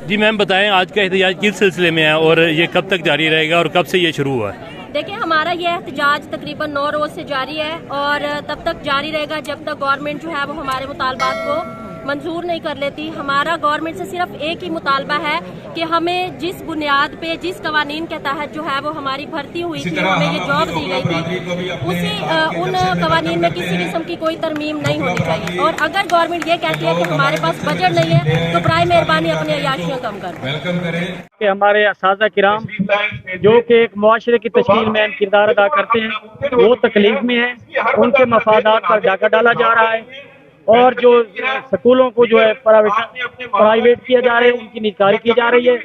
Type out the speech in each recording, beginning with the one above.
جی میم بتائیں آج کا احتجاج کس سلسلے میں ہے اور یہ کب تک جاری رہے گا اور کب سے یہ شروع ہوا ہے؟ دیکھیں ہمارا یہ احتجاج تقریباً 9 روز سے جاری ہے اور تب تک جاری رہے گا جب تک گورنمنٹ جو ہے وہ ہمارے مطالبات کو منظور نہیں کر لیتی۔ ہمارا گورنمنٹ سے صرف ایک ہی مطالبہ ہے کہ ہمیں جس بنیاد پہ جس قوانین کے تحت جو ہے وہ ہماری بھرتی ہوئی تھی، ہمیں یہ جاب دی گئی تھی، ان قوانین میں کسی قسم کی کوئی ترمیم نہیں ہونی چاہیے۔ اور اگر گورنمنٹ یہ کہتی ہے کہ ہمارے پاس بجٹ نہیں ہے تو برائے مہربانی اپنی عیاشیاں کم کریں۔ کہ ہمارے اساتذہ کرام جو کہ ایک معاشرے کی تشکیل میں اہم کردار ادا کرتے ہیں وہ تکلیف میں ہیں، ان کے مفادات پر ڈاکہ ڈالا جا رہا ہے اور جو سکولوں کو جو ہے پرائیویٹ کیا جا رہا ہے، ان کی نجکاری کی جا رہی ہے۔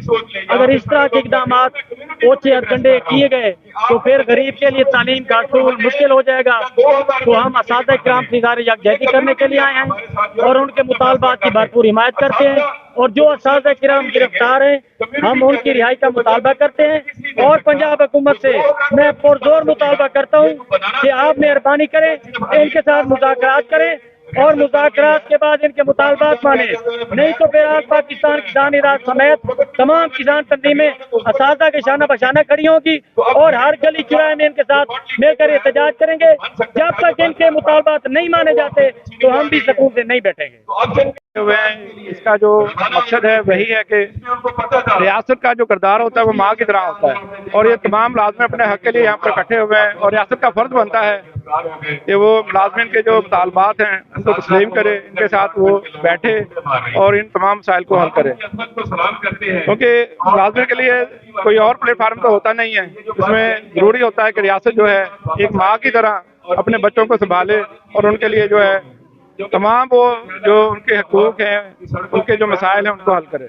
اگر اس طرح کے اقدامات اوچھے ہتھکنڈے کیے گئے تو پھر غریب کے لیے تعلیم کا حصول مشکل ہو جائے گا۔ تو ہم اساتذہ کرام کی ادارے یکجہتی کرنے کے لیے آئے ہیں اور ان کے مطالبات کی بھرپور حمایت کرتے ہیں، اور جو اساتذہ کرام گرفتار ہیں ہم ان کی رہائی کا مطالبہ کرتے ہیں۔ اور پنجاب حکومت سے میں پرزور مطالبہ کرتا ہوں کہ آپ مہربانی کریں، ان کے ساتھ مذاکرات کریں اور مذاکرات کے بعد ان کے مطالبات مانیں، نہیں تو پھر آج پاکستان کسان ادارہ سمیت تمام کسان تنظیمیں اساتذہ کے شانہ بشانہ کھڑی ہوں گی اور ہر گلی چوراہے میں ان کے ساتھ مل کر احتجاج کریں گے۔ جب تک ان کے مطالبات نہیں مانے جاتے تو ہم بھی سکون سے نہیں بیٹھیں گے۔ اس کا جو مقصد ہے وہی ہے کہ ریاست کا جو کردار ہوتا ہے وہ ماں کی طرح ہوتا ہے، اور یہ تمام ملازمین اپنے حق کے لیے یہاں پر اکٹھے ہوئے ہیں، اور ریاست کا فرض بنتا ہے کہ وہ ملازمین کے جو مطالبات ہیں ان کو تسلیم کرے، ان کے ساتھ وہ بیٹھے اور ان تمام مسائل کو حل کرے، کیونکہ ملازمین کے لیے کوئی اور پلیٹ فارم تو ہوتا نہیں ہے۔ اس میں ضروری ہوتا ہے کہ ریاست جو ہے ایک ماں کی طرح اپنے بچوں کو سنبھالے اور ان کے لیے جو ہے تمام وہ جو ان کے حقوق ہیں، ان کے جو مسائل ہیں ان کو حل کرے۔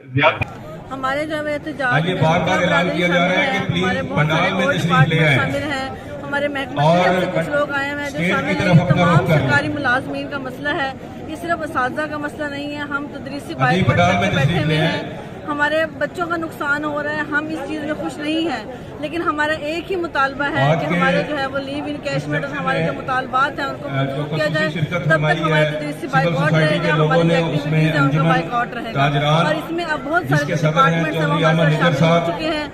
ہمارے جو احتجاج میں برادری شامل ہے، ہمارے بہت سارے اور ڈپارٹمنٹ شامل ہیں، ہمارے محکمہ سے کچھ لوگ آئے ہیں جو شامل ہیں۔ یہ تمام سرکاری ملازمین کا مسئلہ ہے، یہ صرف اساتذہ کا مسئلہ نہیں ہے۔ ہم تدریسی بائیکاٹ کر کے بیٹھے ہوئے ہیں، ہمارے بچوں کا نقصان ہو رہا ہے، ہم اس چیز میں خوش نہیں ہیں، لیکن ہمارا ایک ہی مطالبہ ہے کہ ہمارے جو ہے وہ لیو انکیشمنٹ اور ہمارے جو مطالبات ہیں ان کو منظور کیا جائے۔ تب تک ہمارے تدریسی بائیکاٹ رہے گا، ہماری جو ایکٹیویٹیز ہیں ان کا بائیکاٹ رہے گا، اور اس میں اب بہت سارے جو ڈپارٹمنٹس ہیں وہ ہمارے ساتھ شامل ہو چکے ہیں،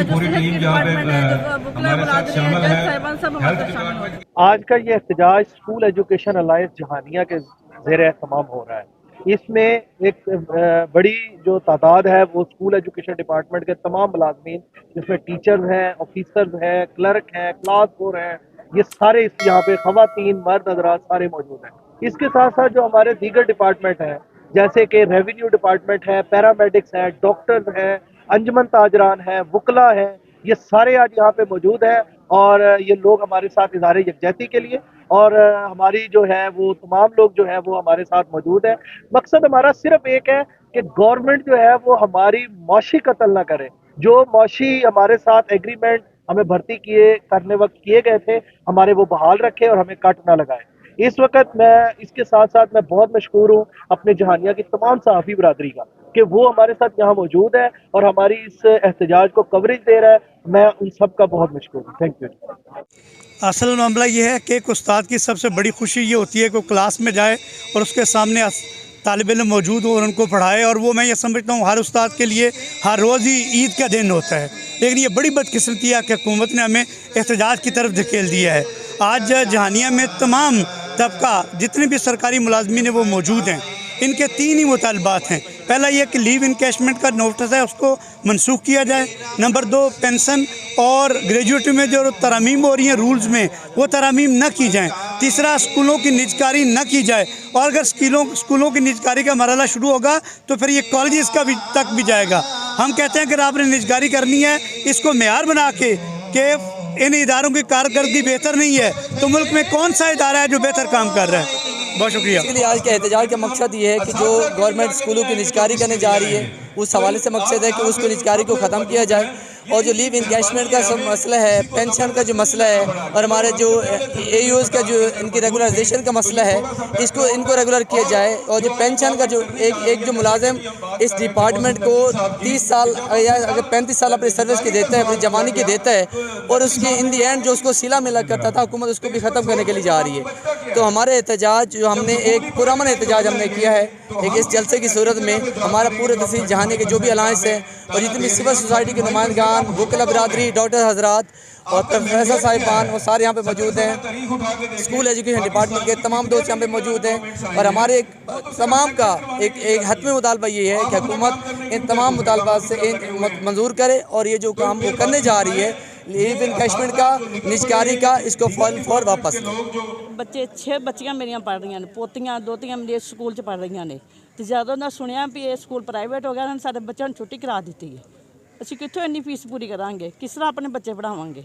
جو صحت کے ڈپارٹمنٹ ہے، جو وکلا برادری ہے، جج صاحبان سب ہمارے ساتھ شامل ہو چکے ہیں۔ آج کا یہ احتجاج اسکول ایجوکیشن الائنس جہانیہ کے زیر اہتمام ہو رہا ہے۔ اس میں ایک بڑی جو تعداد ہے وہ اسکول ایجوکیشن ڈپارٹمنٹ کے تمام ملازمین، جس میں ٹیچرز ہیں، آفیسرز ہیں، کلرک ہیں، کلاس 4 ہیں، یہ سارے یہاں پہ خواتین مرد حضرات سارے موجود ہیں۔ اس کے ساتھ ساتھ جو ہمارے دیگر ڈپارٹمنٹ ہیں جیسے کہ ریونیو ڈپارٹمنٹ ہے، پیرامیڈکس ہیں، ڈاکٹرز ہیں، انجمن تاجران ہیں، وکلا ہیں، یہ سارے آج یہاں پہ موجود ہیں اور یہ لوگ ہمارے ساتھ اظہار یکجہتی کے لیے، اور ہماری جو ہے وہ تمام لوگ جو ہے وہ ہمارے ساتھ موجود ہیں۔ مقصد ہمارا صرف ایک ہے کہ گورنمنٹ جو ہے وہ ہماری معاشی قتل نہ کرے، جو معاشی ہمارے ساتھ ایگریمنٹ ہمیں بھرتی کرنے وقت کیے گئے تھے ہمارے وہ بحال رکھے اور ہمیں کٹ نہ لگائے۔ اس وقت میں اس کے ساتھ ساتھ میں بہت مشکور ہوں اپنے جہانیہ کی تمام صحافی برادری کا کہ وہ ہمارے ساتھ یہاں موجود ہے اور ہماری اس احتجاج کو کوریج دے رہا ہے۔ میں ان سب کا بہت مشکور ہوں۔ Thank you. اصل معاملہ یہ ہے کہ ایک استاد کی سب سے بڑی خوشی یہ ہوتی ہے کہ وہ کلاس میں جائے اور اس کے سامنے طالب علم موجود ہو اور ان کو پڑھائے، اور وہ میں یہ سمجھتا ہوں ہر استاد کے لیے ہر روز ہی عید کا دن ہوتا ہے، لیکن یہ بڑی بدقسمتی ہے کہ حکومت نے ہمیں احتجاج کی طرف دھکیل دیا ہے۔ آج جہانیہ میں تمام طبقہ جتنے بھی سرکاری ملازمین ہیں وہ موجود ہیں، ان کے 3 ہی مطالبات ہیں۔ پہلا یہ کہ لیو انکیشمنٹ کا نوٹس ہے اس کو منسوخ کیا جائے، نمبر 2 پینشن اور گریجویٹی میں جو ترامیم ہو رہی ہیں رولز میں وہ ترامیم نہ کی جائیں، تیسرا اسکولوں کی نجکاری نہ کی جائے، اور اگر اسکولوں کی نجکاری کا مرحلہ شروع ہوگا تو پھر یہ کالجز کا بھی تک بھی جائے گا۔ ہم کہتے ہیں کہ آپ نے نجکاری کرنی ہے اس کو معیار بنا کے کہ ان اداروں کی کارکردگی بہتر نہیں ہے تو ملک میں کون سا ادارہ ہے جو بہتر کام کر رہا ہے۔ بہت شکریہ۔ اس کے لیے آج کے احتجاج کا مقصد یہ ہے کہ جو گورنمنٹ اسکولوں کی نجکاری کرنے جا رہی ہے اس حوالے سے مقصد ہے کہ اس کو نجکاری کو ختم کیا جائے، اور جو لیو انکیشمنٹ کا سب مسئلہ ہے، پینشن کا جو مسئلہ ہے، اور ہمارے جو AUs کا جو ان کی ریگولرائزیشن کا مسئلہ ہے، ان کو ریگولر کیا جائے. اور جو پینشن کا جو ایک جو ملازم اس ڈپارٹمنٹ کو 30 سال یا اگر 35 سال اپنی سروس کی دیتا ہے، اپنی جوانی کی دیتا ہے، اور اس کی ان دی اینڈ جو اس کو صلہ ملا کرتا تھا، حکومت اس کو بھی ختم کرنے کے لیے جا رہی ہے. تو ہمارے احتجاج جو ہم نے ایک پرامن احتجاج ہم نے کیا ہے ایک اس جلسے کی صورت میں، ہمارا پورے تفصیل جہانے کے جو بھی الائنس ہے اور جتنی سول سوسائٹی کے نمائندگان، وکلا برادری، ڈاکٹر حضرات اور پروفیسر صاحبان، وہ سارے یہاں پہ موجود ہیں. اسکول ایجوکیشن ڈپارٹمنٹ کے تمام دوست یہاں پہ موجود ہیں. اور ہمارے تمام کا ایک حتمی مطالبہ یہ ہے کہ حکومت ان تمام مطالبات سے منظور کرے اور یہ جو کام وہ کرنے جا رہی ہے لیو انکیشمنٹ کا، نجکاری کا، اس کو فور واپس لیں. ਬੱਚੇ 6 ਬੱਚੀਆਂ ਮੇਰੀਆਂ ਪੜ੍ਹ ਰਹੀਆਂ ਨੇ, ਪੋਤੀਆਂ ਦੋਤੀਆਂ ਮੇਰੀਆਂ ਸਕੂਲ 'ਚ ਪੜ੍ਹ ਰਹੀਆਂ ਨੇ. ਤੇ ਜਦੋਂ ਦਾ ਸੁਣਿਆ ਵੀ ਇਹ ਸਕੂਲ ਪ੍ਰਾਈਵੇਟ ਹੋ ਗਿਆ ਨਾ, ਸਾਡੇ ਬੱਚਿਆਂ ਨੂੰ ਛੁੱਟੀ ਕਰਾ ਦਿੱਤੀ ਹੈ. ਅਸੀਂ ਕਿੱਥੋਂ ਇੰਨੀ ਫੀਸ ਪੂਰੀ ਕਰਾਂਗੇ, ਕਿਸ ਤਰ੍ਹਾਂ ਆਪਣੇ ਬੱਚੇ ਪੜ੍ਹਾਵਾਂਗੇ.